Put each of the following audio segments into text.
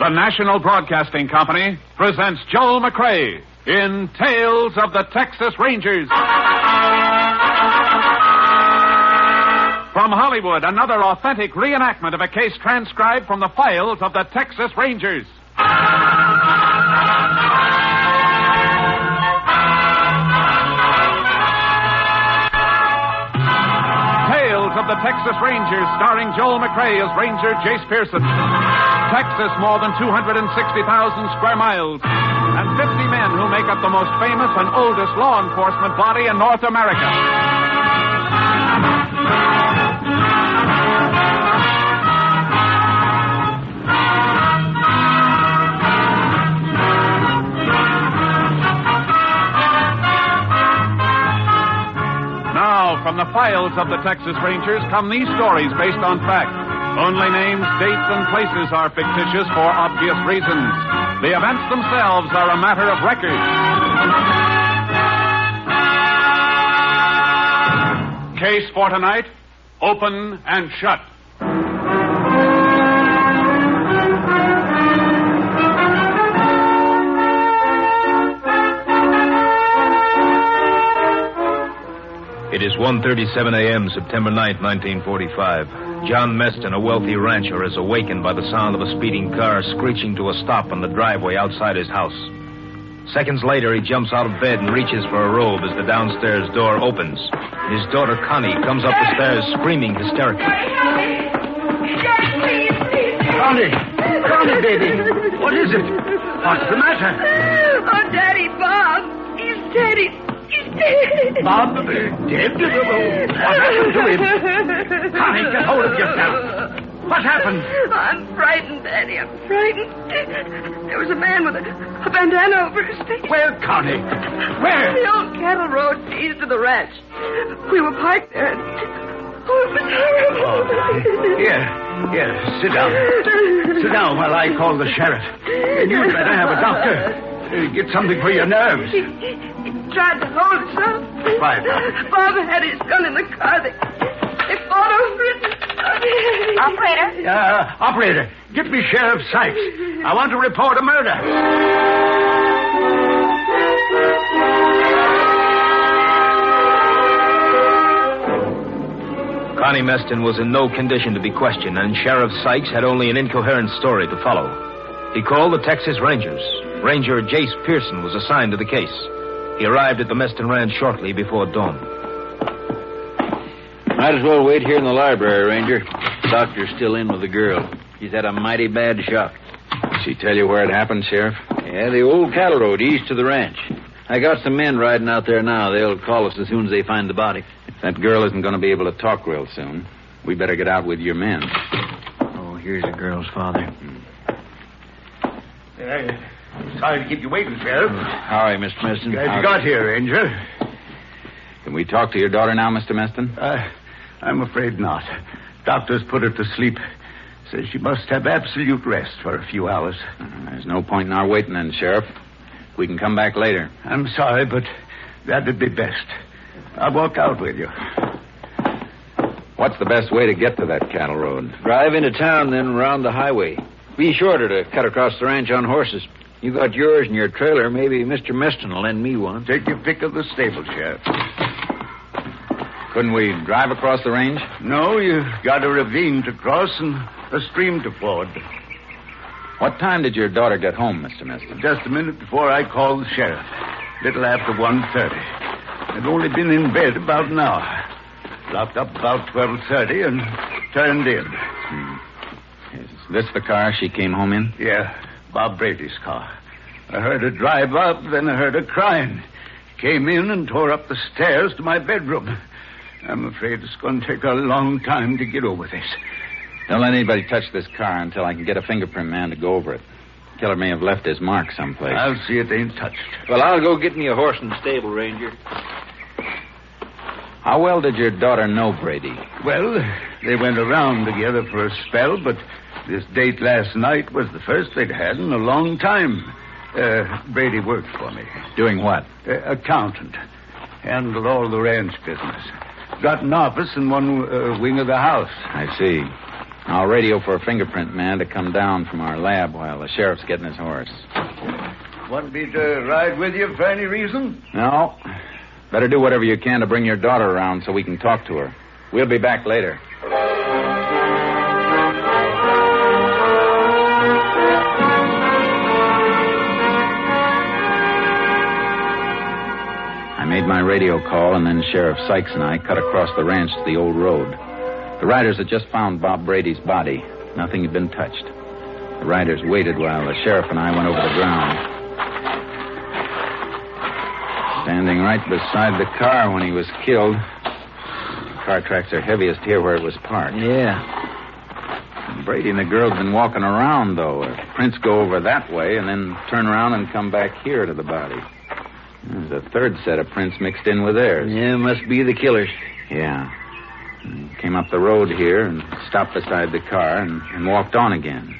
The National Broadcasting Company presents Joel McCrea in Tales of the Texas Rangers. From Hollywood, another authentic reenactment of a case transcribed from the files of the Texas Rangers. Tales of the Texas Rangers, starring Joel McCrea as Ranger Jace Pearson. Texas, more than 260,000 square miles, and 50 men who make up the most famous and oldest law enforcement body in North America. Now, from the files of the Texas Rangers come these stories based on fact. Only names, dates, and places are fictitious for obvious reasons. The events themselves are a matter of record. Case for tonight, Open and Shut. It is 1:37 a.m., September 9th, 1945. John Meston, a wealthy rancher, is awakened by the sound of a speeding car screeching to a stop on the driveway outside his house. Seconds later, he jumps out of bed and reaches for a robe as the downstairs door opens. His daughter, Connie, comes up the stairs screaming hysterically. Daddy, please. Connie, baby. What is it? What's the matter? Oh, Daddy, Bob. He's dead. He's dead. Bob, dead? What happened to him? Connie, get hold of yourself. What happened? I'm frightened, Daddy. I'm frightened. There was a man with a bandana over his face. Where, Connie? Where? The old cattle road east of the ranch. We were parked there. Oh, it was horrible. Here, sit down. Sit down while I call the sheriff. And you'd better have a doctor. Get something for your nerves. He tried to hold us up. Why? Bob had his gun in the car. They fought over it. Operator, get me Sheriff Sykes. I want to report a murder. Connie Meston was in no condition to be questioned, and Sheriff Sykes had only an incoherent story to follow. He called the Texas Rangers. Ranger Jace Pearson was assigned to the case. He arrived at the Meston Ranch shortly before dawn. Might as well wait here in the library, Ranger. Doctor's still in with the girl. She's had a mighty bad shock. Did she tell you where it happened, Sheriff? Yeah, the old cattle road east of the ranch. I got some men riding out there now. They'll call us as soon as they find the body. If that girl isn't going to be able to talk real soon, we better get out with your men. Oh, here's the girl's father. Sorry to keep you waiting, Sheriff. How are you, Mr. Meston? Glad you got here, Ranger. Can we talk to your daughter now, Mr. Meston? I'm afraid not. Doctor's put her to sleep. Says she must have absolute rest for a few hours. There's no point in our waiting then, Sheriff. We can come back later. I'm sorry, but that'd be best. I'll walk out with you. What's the best way to get to that cattle road? Drive into town, then round the highway. Be shorter to cut across the ranch on horses. You got yours in your trailer. Maybe Mr. Meston will lend me one. Take your pick of the stable, Sheriff. Couldn't we drive across the range? No, you've got a ravine to cross and a stream to ford. What time did your daughter get home, Mr. Meston? Just a minute before I called the sheriff. Little after 1:30. I'd only been in bed about an hour. Locked up about 12:30 and turned in. Is this the car she came home in? Yeah, Bob Brady's car. I heard her drive up, then I heard her crying. Came in and tore up the stairs to my bedroom. I'm afraid it's going to take a long time to get over this. Don't let anybody touch this car until I can get a fingerprint man to go over it. Killer may have left his mark someplace. I'll see it ain't touched. Well, I'll go get me a horse in the stable, Ranger. How well did your daughter know Brady? Well, they went around together for a spell, but this date last night was the first they'd had in a long time. Brady worked for me. Doing what? Accountant. Handled all the ranch business. Got an office in one wing of the house. I see. I'll radio for a fingerprint man to come down from our lab while the sheriff's getting his horse. Want me to ride with you for any reason? No. Better do whatever you can to bring your daughter around so we can talk to her. We'll be back later. I made my radio call, and then Sheriff Sykes and I cut across the ranch to the old road. The riders had just found Bob Brady's body. Nothing had been touched. The riders waited while the sheriff and I went over the ground. Standing right beside the car when he was killed. The car tracks are heaviest here where it was parked. Yeah. Brady and the girl have been walking around, though. Prints go over that way and then turn around and come back here to the body. There's a third set of prints mixed in with theirs. Yeah, must be the killers. Yeah. Came up the road here and stopped beside the car and walked on again.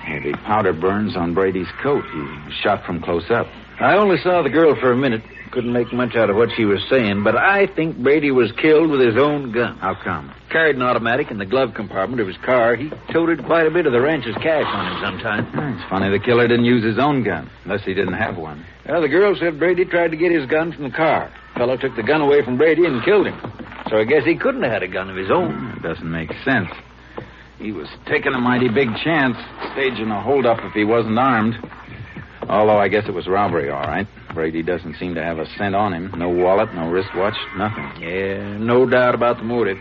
Heavy powder burns on Brady's coat. He was shot from close up. I only saw the girl for a minute. Couldn't make much out of what she was saying, but I think Brady was killed with his own gun. How come? Carried an automatic in the glove compartment of his car. He toted quite a bit of the ranch's cash on him sometime. It's funny the killer didn't use his own gun, unless he didn't have one. Well, the girl said Brady tried to get his gun from the car. The fellow took the gun away from Brady and killed him. So I guess he couldn't have had a gun of his own. It doesn't make sense. He was taking a mighty big chance, staging a holdup if he wasn't armed. Although I guess it was robbery, all right. Brady doesn't seem to have a cent on him. No wallet, no wristwatch, nothing. Yeah, no doubt about the motive.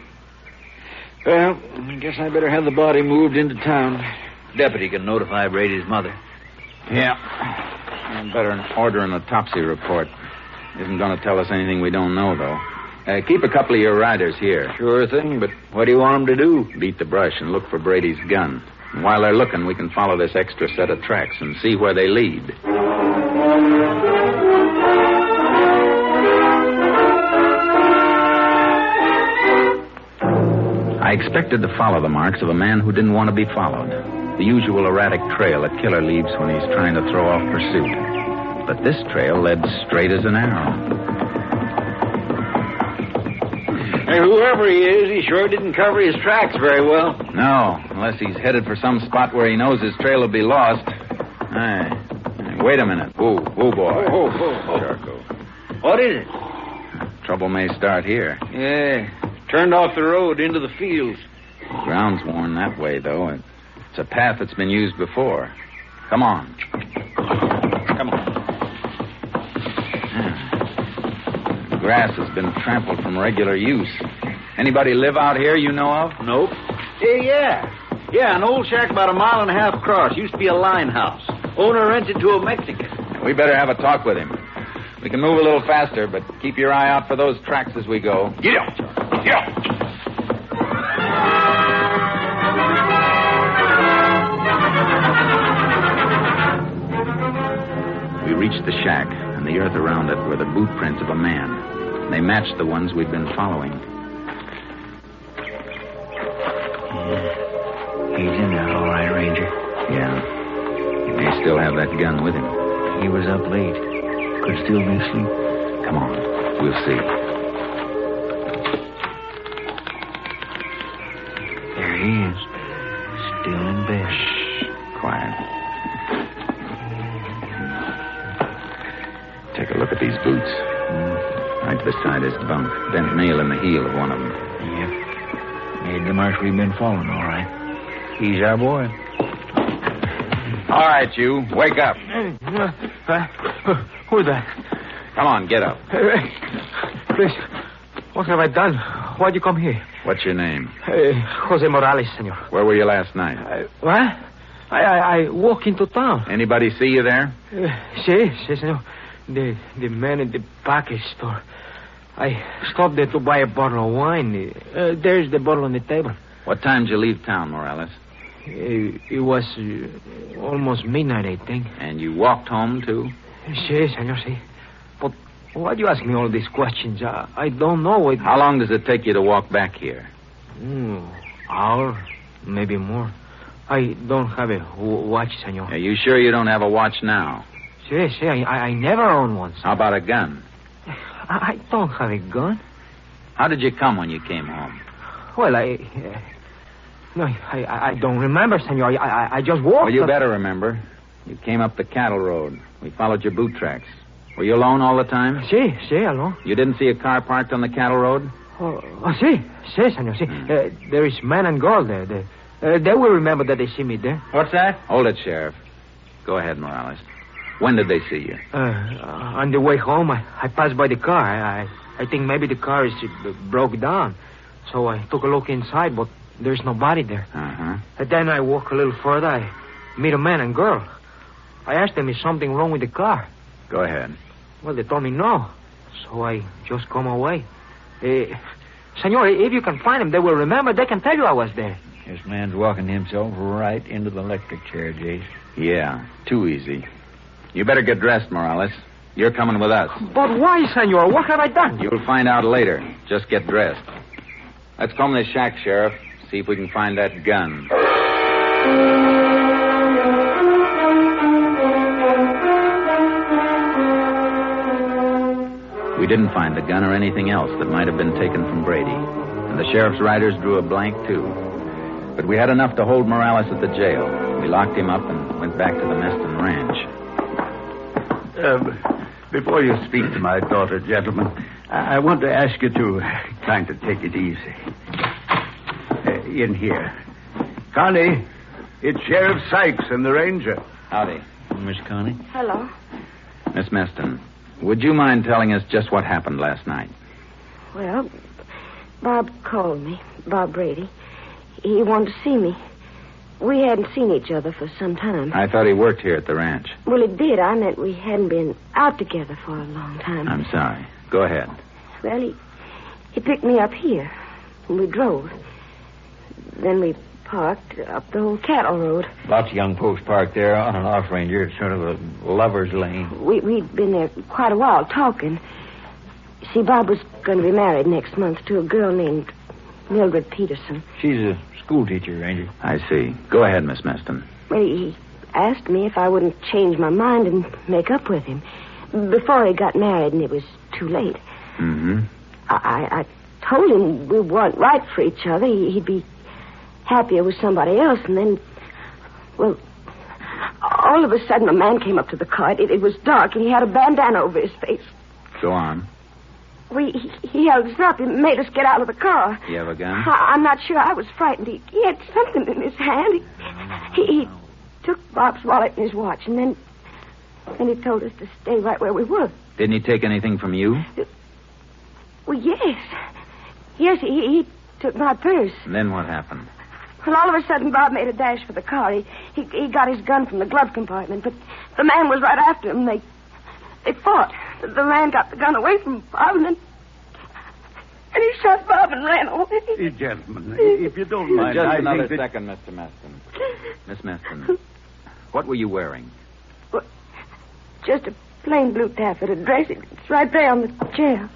Well, I guess I better have the body moved into town. Deputy can notify Brady's mother. Yeah. And better order an autopsy report. Isn't going to tell us anything we don't know, though. Keep a couple of your riders here. Sure thing, but what do you want them to do? Beat the brush and look for Brady's gun. And while they're looking, we can follow this extra set of tracks and see where they lead. I expected to follow the marks of a man who didn't want to be followed. The usual erratic trail a killer leaves when he's trying to throw off pursuit. But this trail led straight as an arrow. Hey, whoever he is, he sure didn't cover his tracks very well. No, unless he's headed for some spot where he knows his trail will be lost. Hey, wait a minute. Whoa, boy. Oh. Charco. What is it? Trouble may start here. Yeah, turned off the road into the fields. The ground's worn that way, though. It's a path that's been used before. Come on. Come on. The grass has been trampled from regular use. Anybody live out here you know of? Nope. Yeah, an old shack about a mile and a half across. Used to be a line house. Owner rented to a Mexican. We better have a talk with him. We can move a little faster, but keep your eye out for those tracks as we go. Get out. We reached the shack, and the earth around it were the boot prints of a man. They matched the ones we'd been following. He's in there, all right, Ranger. Yeah. He may still have that gun with him. He was up late. Could still be asleep. Come on. We'll see. There he is. Still in bed. Shh. Quiet. Take a look at these boots. Right beside his bunk. Bent nail in the heel of one of them. Yep. Made the march we've been following, all right. He's our boy. All right, you. Wake up. Who's that? Come on, get up. Please, what have I done? Why'd you come here? What's your name? Jose Morales, senor. Where were you last night? What? I walk into town. Anybody see you there? Sí, senor. The man in the package store. I stopped there to buy a bottle of wine. There's the bottle on the table. What time did you leave town, Morales? It was almost midnight, I think. And you walked home, too? Sí, senor, sí. But why do you ask me all these questions? I don't know. How long does it take you to walk back here? Hour, maybe more. I don't have a watch, senor. Are you sure you don't have a watch now? Sí, I never owned one, senor. How about a gun? I don't have a gun. How did you come when you came home? Well, no, I don't remember, senor. I just walked. Well, you better remember. You came up the cattle road. We followed your boot tracks. Were you alone all the time? Sí, alone. You didn't see a car parked on the cattle road? Sí, senor, sí. There is man and girl there. They will remember that they see me there. What's that? Hold it, Sheriff. Go ahead, Morales. When did they see you? On the way home, I passed by the car. I think maybe the car is broke down. So I took a look inside, but there's nobody there. Uh-huh. And then I walk a little further. I meet a man and girl. I asked them, is something wrong with the car? Go ahead. Well, they told me no. So I just come away. Senor, if you can find them, they will remember. They can tell you I was there. This man's walking himself right into the electric chair, Jace. Yeah, too easy. You better get dressed, Morales. You're coming with us. But why, senor? What have I done? You'll find out later. Just get dressed. Let's comb this shack, Sheriff. See if we can find that gun. We didn't find the gun or anything else that might have been taken from Brady. And the sheriff's riders drew a blank, too. But we had enough to hold Morales at the jail. We locked him up and went back to the Meston Ranch. Before you speak to my daughter, gentlemen, I want to ask you to kind of take it easy. In here. Connie, it's Sheriff Sykes and the Ranger. Howdy. Miss Connie? Hello. Miss Meston, would you mind telling us just what happened last night? Well, Bob called me, Bob Brady. He wanted to see me. We hadn't seen each other for some time. I thought he worked here at the ranch. Well, it did. I meant we hadn't been out together for a long time. I'm sorry. Go ahead. Well, he picked me up here, and we drove. Then we parked up the old cattle road. Lots of young folks parked there on and off, Ranger. It's sort of a lover's lane. We'd been there quite a while talking. See, Bob was going to be married next month to a girl named Mildred Peterson. She's a school teacher, Ranger. I see. Go ahead, Miss Meston. Well, he asked me if I wouldn't change my mind and make up with him before he got married, and it was too late. Mm-hmm. I told him we weren't right for each other. He'd be happier with somebody else, and then, well, all of a sudden a man came up to the car. It was dark, and he had a bandana over his face. Go on. He held us up and made us get out of the car. You have a gun? I'm not sure. I was frightened. He had something in his hand. He took Bob's wallet and his watch, and then he told us to stay right where we were. Didn't he take anything from you? Well, yes. Yes, he took my purse. And then what happened? Well, all of a sudden, Bob made a dash for the car. He got his gun from the glove compartment, but the man was right after him. They fought. The man got the gun away from Bob, and he shot Bob and ran away. Gentlemen, if you don't mind, Just I another think that... second, Mr. Meston. Miss Meston, what were you wearing? Well, just a plain blue taffeta dress. It's right there on the chair.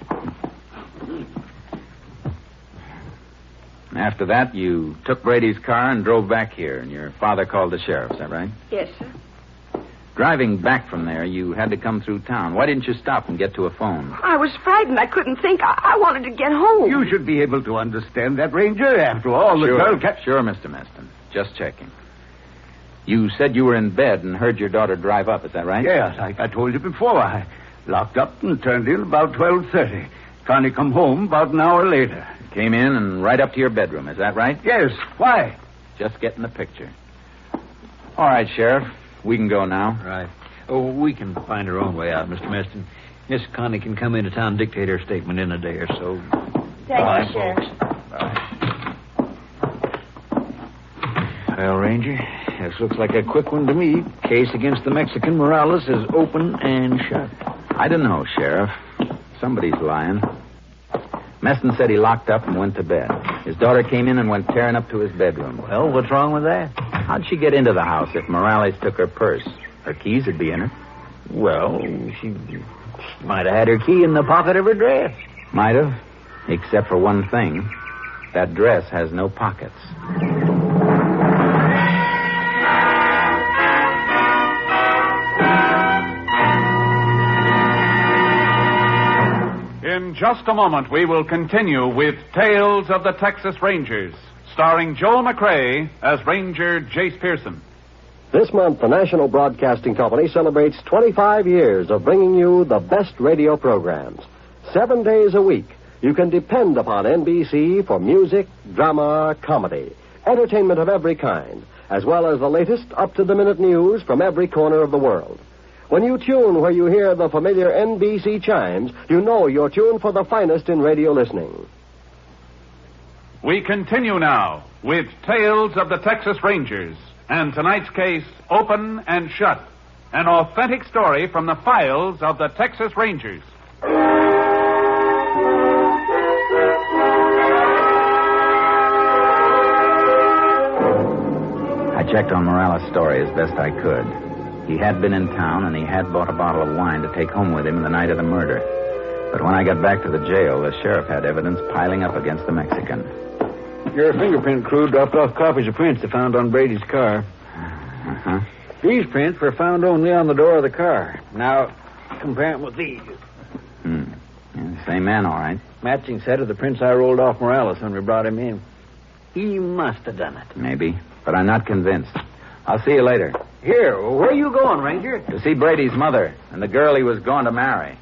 After that, you took Brady's car and drove back here, and your father called the sheriff. Is that right? Yes, sir. Driving back from there, you had to come through town. Why didn't you stop and get to a phone? I was frightened. I couldn't think. I wanted to get home. You should be able to understand that, Ranger. After all, the girl... Sure, Mr. Meston. Just checking. You said you were in bed and heard your daughter drive up. Is that right? Yes, like I told you before. I locked up and turned in about 12:30. Connie come home about an hour later. Came in and right up to your bedroom. Is that right? Yes. Why? Just getting the picture. All right, Sheriff. We can go now. Right. Oh, we can find our own way out, Mr. Meston. Miss Connie can come into town and dictate her statement in a day or so. Thank you, Sheriff. Bye. Well, Ranger, this looks like a quick one to me. Case against the Mexican Morales is open and shut. I don't know, Sheriff. Somebody's lying. Meston said he locked up and went to bed. His daughter came in and went tearing up to his bedroom. Well, what's wrong with that? How'd she get into the house if Morales took her purse? Her keys would be in her. Well, she might have had her key in the pocket of her dress. Might have, except for one thing. That dress has no pockets. In just a moment, we will continue with Tales of the Texas Rangers, starring Joel McCrea as Ranger Jace Pearson. This month, the National Broadcasting Company celebrates 25 years of bringing you the best radio programs. 7 days a week, you can depend upon NBC for music, drama, comedy, entertainment of every kind, as well as the latest up-to-the-minute news from every corner of the world. When you tune where you hear the familiar NBC chimes, you know you're tuned for the finest in radio listening. We continue now with Tales of the Texas Rangers, and tonight's case, Open and Shut, an authentic story from the files of the Texas Rangers. I checked on Morales' story as best I could. He had been in town, and he had bought a bottle of wine to take home with him the night of the murder. But when I got back to the jail, the sheriff had evidence piling up against the Mexican. Your fingerprint crew dropped off copies of prints they found on Brady's car. Uh-huh. These prints were found only on the door of the car. Now, compare them with these. Yeah, same man, all right. Matching set of the prints I rolled off Morales when we brought him in. He must have done it. Maybe, but I'm not convinced. I'll see you later. Here, where are you going, Ranger? To see Brady's mother and the girl he was going to marry.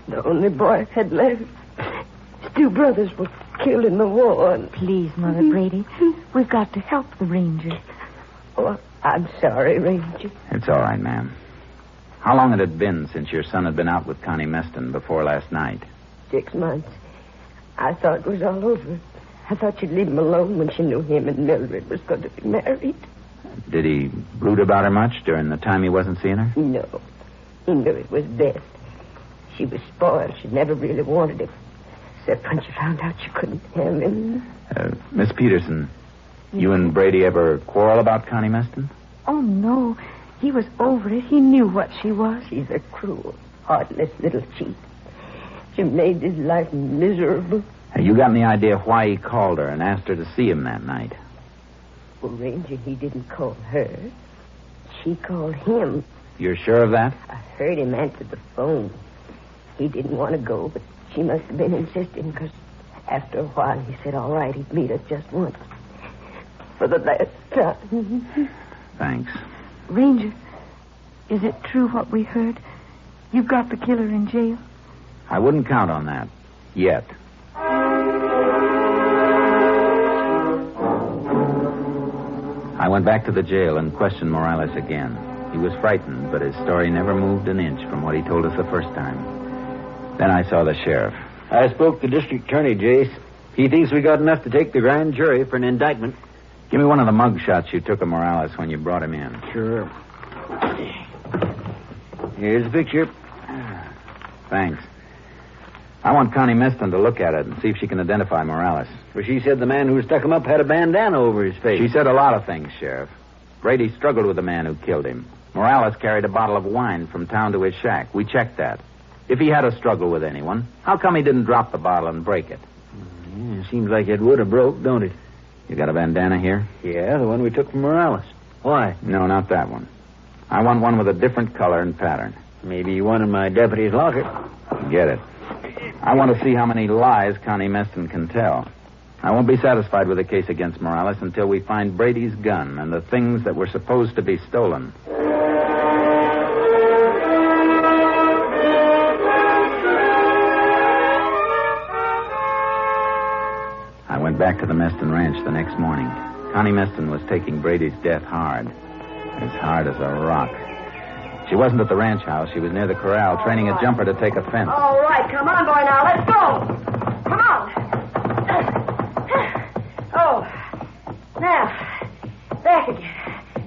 The only boy I had left. His two brothers were killed in the war. And... Please, Mother Brady, we've got to help the Rangers. Oh, I'm sorry, Ranger. It's all right, ma'am. How long had it been since your son had been out with Connie Meston before last night? 6 months. I thought it was all over. I thought she'd leave him alone when she knew him and Mildred was going to be married. Did he brood about her much during the time he wasn't seeing her? No. He knew it was best. She was spoiled. She never really wanted him. Except when she found out she couldn't have him. Miss Peterson, you and Brady ever quarrel about Connie Meston? Oh, no. He was over it. He knew what she was. She's a cruel, heartless little cheat. She made his life miserable. You got any idea why he called her and asked her to see him that night? Well, Ranger, he didn't call her. She called him. You're sure of that? I heard him answer the phone. He didn't want to go, but she must have been insisting, because after a while he said all right, he'd meet us just once. For the last time. Thanks. Ranger, is it true what we heard? You've got the killer in jail? I wouldn't count on that. Yet. I went back to the jail and questioned Morales again. He was frightened, but his story never moved an inch from what he told us the first time. Then I saw the sheriff. I spoke to the district attorney, Jace. He thinks we got enough to take the grand jury for an indictment. Give me one of the mug shots you took of Morales when you brought him in. Sure. Here's the picture. Thanks. I want Connie Meston to look at it and see if she can identify Morales. Well, she said the man who stuck him up had a bandana over his face. She said a lot of things, Sheriff. Brady struggled with the man who killed him. Morales carried a bottle of wine from town to his shack. We checked that. If he had a struggle with anyone, how come he didn't drop the bottle and break it? Yeah, seems like it would have broke, don't it? You got a bandana here? Yeah, the one we took from Morales. Why? No, not that one. I want one with a different color and pattern. Maybe one in my deputy's locker. Get it. I want to see how many lies Connie Meston can tell. I won't be satisfied with the case against Morales until we find Brady's gun and the things that were supposed to be stolen. I went back to the Meston Ranch the next morning. Connie Meston was taking Brady's death hard. As hard as a rock. She wasn't at the ranch house. She was near the corral, training a jumper to take a fence. All right, come on, boy, now. Let's go. Come on. Oh. Now, back again.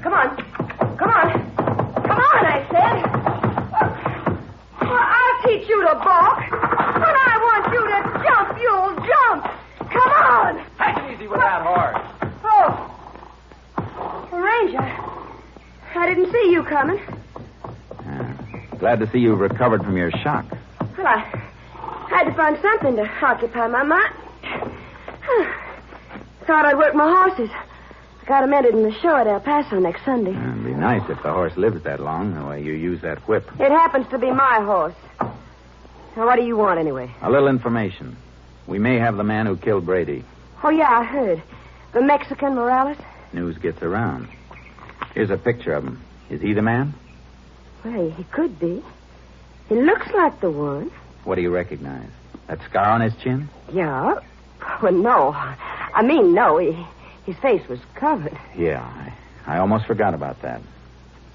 Come on. Come on. Come on, I said. Well, I'll teach you to balk. When I want you to jump, you'll jump. Come on. Take it easy with that horse. Oh. Ranger, I didn't see you coming. Glad to see you've recovered from your shock. Well, I had to find something to occupy my mind. Thought I'd work my horses. Got him entered in the show at El Paso next Sunday. It'd be nice if the horse lives that long, the way you use that whip. It happens to be my horse. Now, what do you want, anyway? A little information. We may have the man who killed Brady. Oh, yeah, I heard. The Mexican Morales? News gets around. Here's a picture of him. Is he the man? Well, he could be. He looks like the one. What do you recognize? That scar on his chin? Yeah. Well, no. I mean, no. His face was covered. Yeah, I almost forgot about that.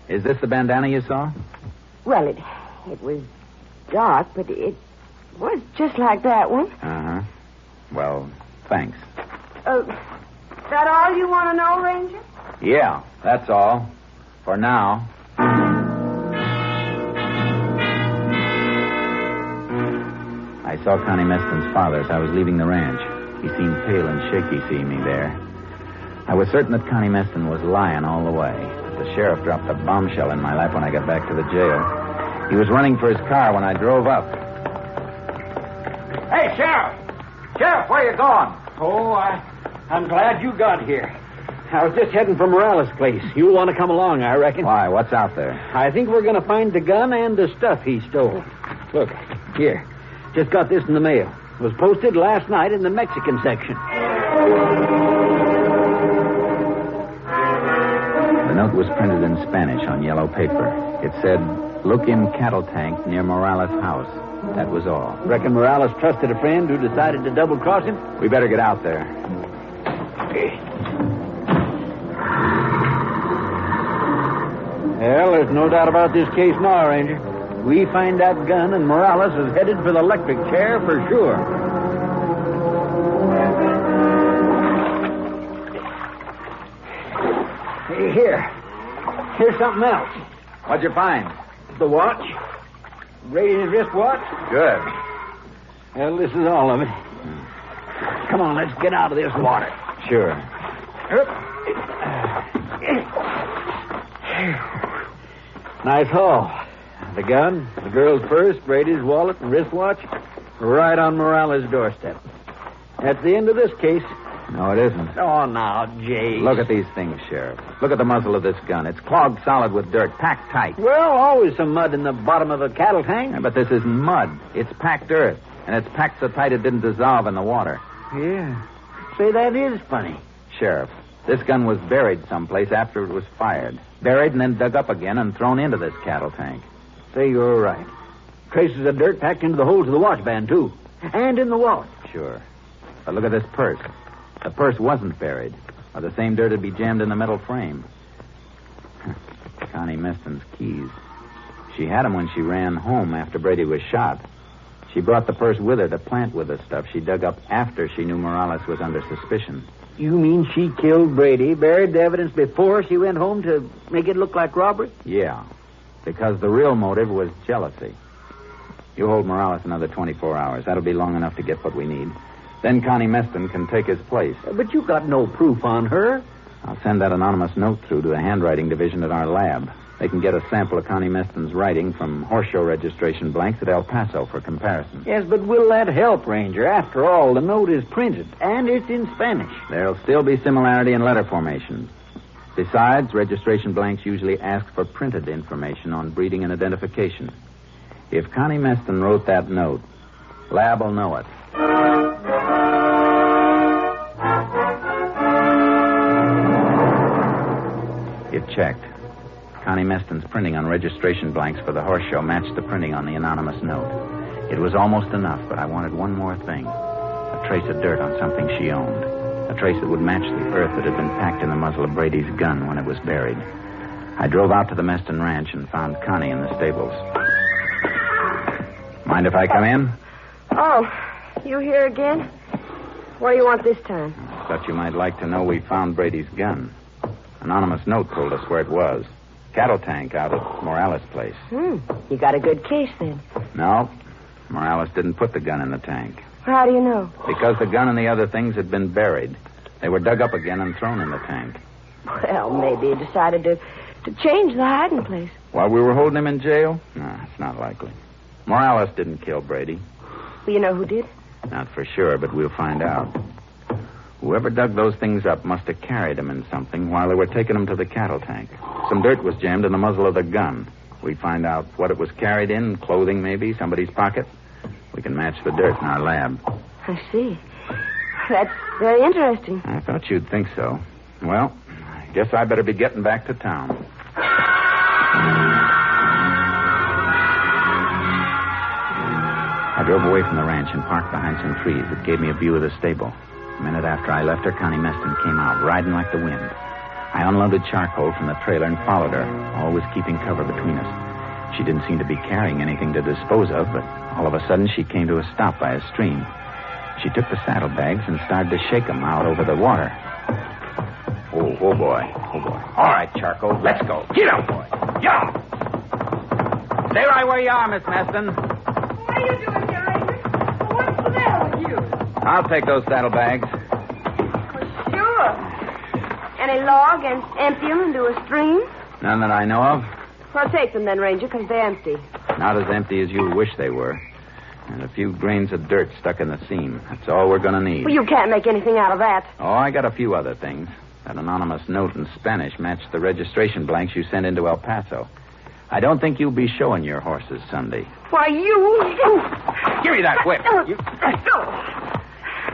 Is this the bandana you saw? Well, it was dark, but it was just like that one. Uh-huh. Well, thanks. That all you want to know, Ranger? Yeah, that's all. For now. I saw Connie Meston's father as I was leaving the ranch. He seemed pale and shaky seeing me there. I was certain that Connie Meston was lying all the way. The sheriff dropped a bombshell in my lap when I got back to the jail. He was running for his car when I drove up. Hey, Sheriff! Sheriff, where you going? Oh, I'm glad you got here. I was just heading for Morales' place. You'll want to come along, I reckon. Why? What's out there? I think we're going to find the gun and the stuff he stole. Look, here. Just got this in the mail. It was posted last night in the Mexican section. The note was printed in Spanish on yellow paper. It said, "Look in cattle tank near Morales' house." That was all. Reckon Morales trusted a friend who decided to double-cross him? We better get out there. Well, there's no doubt about this case now, Ranger. We find that gun, and Morales is headed for the electric chair for sure. Hey, here's something else. What'd you find? The watch. Brady's wristwatch. Good. Well, this is all of it. Come on, let's get out of this water. Sure. Nice haul. The gun, the girl's purse, Brady's wallet, and wristwatch, right on Morales' doorstep. That's the end of this case. No, it isn't. Oh, now, Jay. Look at these things, Sheriff. Look at the muzzle of this gun. It's clogged solid with dirt, packed tight. Well, always some mud in the bottom of a cattle tank. Yeah, but this isn't mud. It's packed earth, and it's packed so tight it didn't dissolve in the water. Yeah. Say, that is funny. Sheriff, this gun was buried someplace after it was fired. Buried and then dug up again and thrown into this cattle tank. Say, you're right. Traces of dirt packed into the holes of the watch band, too. And in the wallet. Sure. But look at this purse. The purse wasn't buried, or the same dirt would be jammed in the metal frame. Connie Meston's keys. She had them when she ran home after Brady was shot. She brought the purse with her to plant with the stuff she dug up after she knew Morales was under suspicion. You mean she killed Brady, buried the evidence before she went home to make it look like robbery? Yeah, because the real motive was jealousy. You hold Morales another 24 hours. That'll be long enough to get what we need. Then Connie Meston can take his place. But you got no proof on her. I'll send that anonymous note through to the handwriting division at our lab. They can get a sample of Connie Meston's writing from horse show registration blanks at El Paso for comparison. Yes, but will that help, Ranger? After all, the note is printed, and it's in Spanish. There'll still be similarity in letter formation. Besides, registration blanks usually ask for printed information on breeding and identification. If Connie Meston wrote that note, lab will know it. It checked. Connie Meston's printing on registration blanks for the horse show matched the printing on the anonymous note. It was almost enough, but I wanted one more thing. A trace of dirt on something she owned. A trace that would match the earth that had been packed in the muzzle of Brady's gun when it was buried. I drove out to the Meston ranch and found Connie in the stables. Mind if I come in? Oh, you here again? What do you want this time? Thought you might like to know we found Brady's gun. Anonymous note told us where it was. Cattle tank out at Morales' place. You got a good case, then. No. Morales didn't put the gun in the tank. How do you know? Because the gun and the other things had been buried. They were dug up again and thrown in the tank. Well, maybe he decided to change the hiding place. While we were holding him in jail? No, it's not likely. Morales didn't kill Brady. Well, you know who did? Not for sure, but we'll find out. Whoever dug those things up must have carried them in something while they were taking them to the cattle tank. Some dirt was jammed in the muzzle of the gun. We find out what it was carried in, clothing maybe, somebody's pocket. We can match the dirt in our lab. I see. That's very interesting. I thought you'd think so. Well, I guess I better be getting back to town. I drove away from the ranch and parked behind some trees that gave me a view of the stable. A minute after I left her, Connie Meston came out, riding like the wind. I unloaded charcoal from the trailer and followed her, always keeping cover between us. She didn't seem to be carrying anything to dispose of, but all of a sudden she came to a stop by a stream. She took the saddlebags and started to shake them out over the water. Oh, boy. All right, Charcoal, let's go. Get out, boy. Yeah. Stay right where you are, Miss Meston. What are you doing here, Ranger? What's the matter with you? I'll take those saddlebags. Sure. Any law against emptying them into a stream? None that I know of. Well, take them then, Ranger, because they're empty. Not as empty as you wish they were. And a few grains of dirt stuck in the seam. That's all we're going to need. Well, you can't make anything out of that. Oh, I got a few other things. That anonymous note in Spanish matched the registration blanks you sent into El Paso. I don't think you'll be showing your horses Sunday. Why, you... Give me that whip. You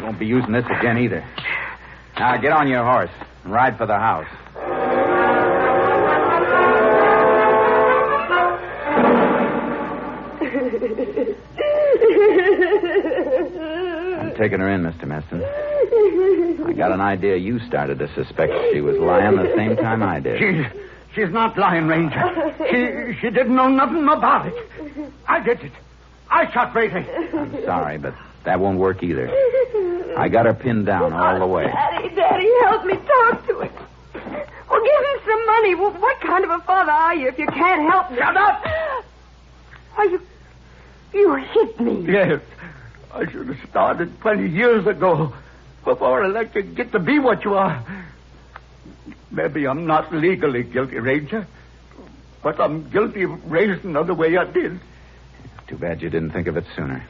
won't be using this again either. Now, get on your horse and ride for the house. I'm taking her in, Mr. Meston. I got an idea you started to suspect she was lying the same time I did. She's not lying, Ranger. She didn't know nothing about it. I did it. I shot Brady. I'm sorry, but that won't work either. I got her pinned down all the way. Daddy, help me talk to him. Well, give him some money. Well, what kind of a father are you if you can't help me? Shut up! Why, you hit me. Yes. I should have started 20 years ago before I let you get to be what you are. Maybe I'm not legally guilty, Ranger, but I'm guilty of raising her the way I did. Too bad you didn't think of it sooner.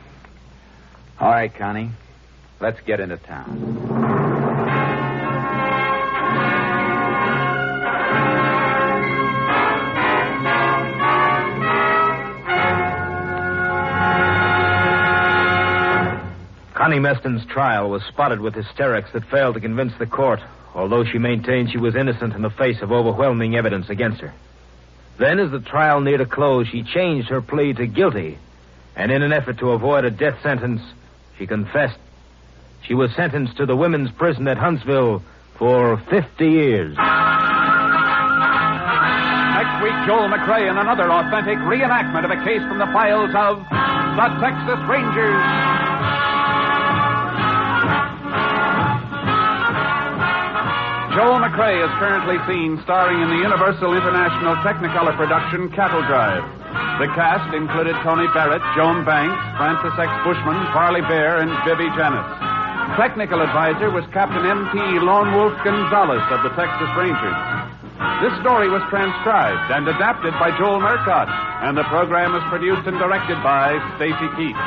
All right, Connie. Let's get into town. Connie Meston's trial was spotted with hysterics that failed to convince the court, although she maintained she was innocent in the face of overwhelming evidence against her. Then, as the trial neared a close, she changed her plea to guilty, and in an effort to avoid a death sentence, she confessed. She was sentenced to the women's prison at Huntsville for 50 years. Next week, Joel McCrea in another authentic reenactment of a case from the files of the Texas Rangers. Joel McCrea is currently seen starring in the Universal International Technicolor production Cattle Drive. The cast included Tony Barrett, Joan Banks, Francis X. Bushman, Farley Bear, and Vivi Janis. Technical advisor was Captain M.T. Lone Wolf Gonzalez of the Texas Rangers. This story was transcribed and adapted by Joel Murcott, and the program was produced and directed by Stacy Keach.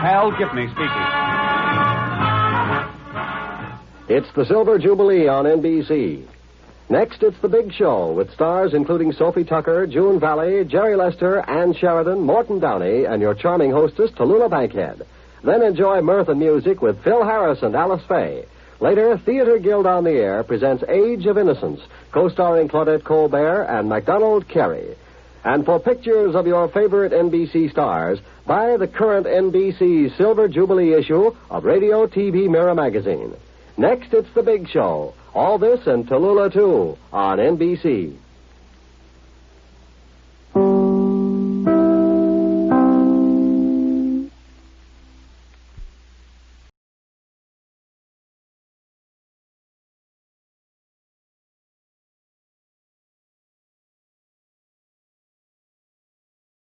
Hal Gibney speaking. It's the Silver Jubilee on NBC. Next, it's The Big Show, with stars including Sophie Tucker, June Valley, Jerry Lester, Ann Sheridan, Morton Downey, and your charming hostess, Tallulah Bankhead. Then enjoy mirth and music with Phil Harris and Alice Faye. Later, Theater Guild on the Air presents Age of Innocence, co-starring Claudette Colbert and MacDonald Carey. And for pictures of your favorite NBC stars, buy the current NBC Silver Jubilee issue of Radio TV Mirror magazine. Next, it's The Big Show. All this and Tallulah, too, on NBC.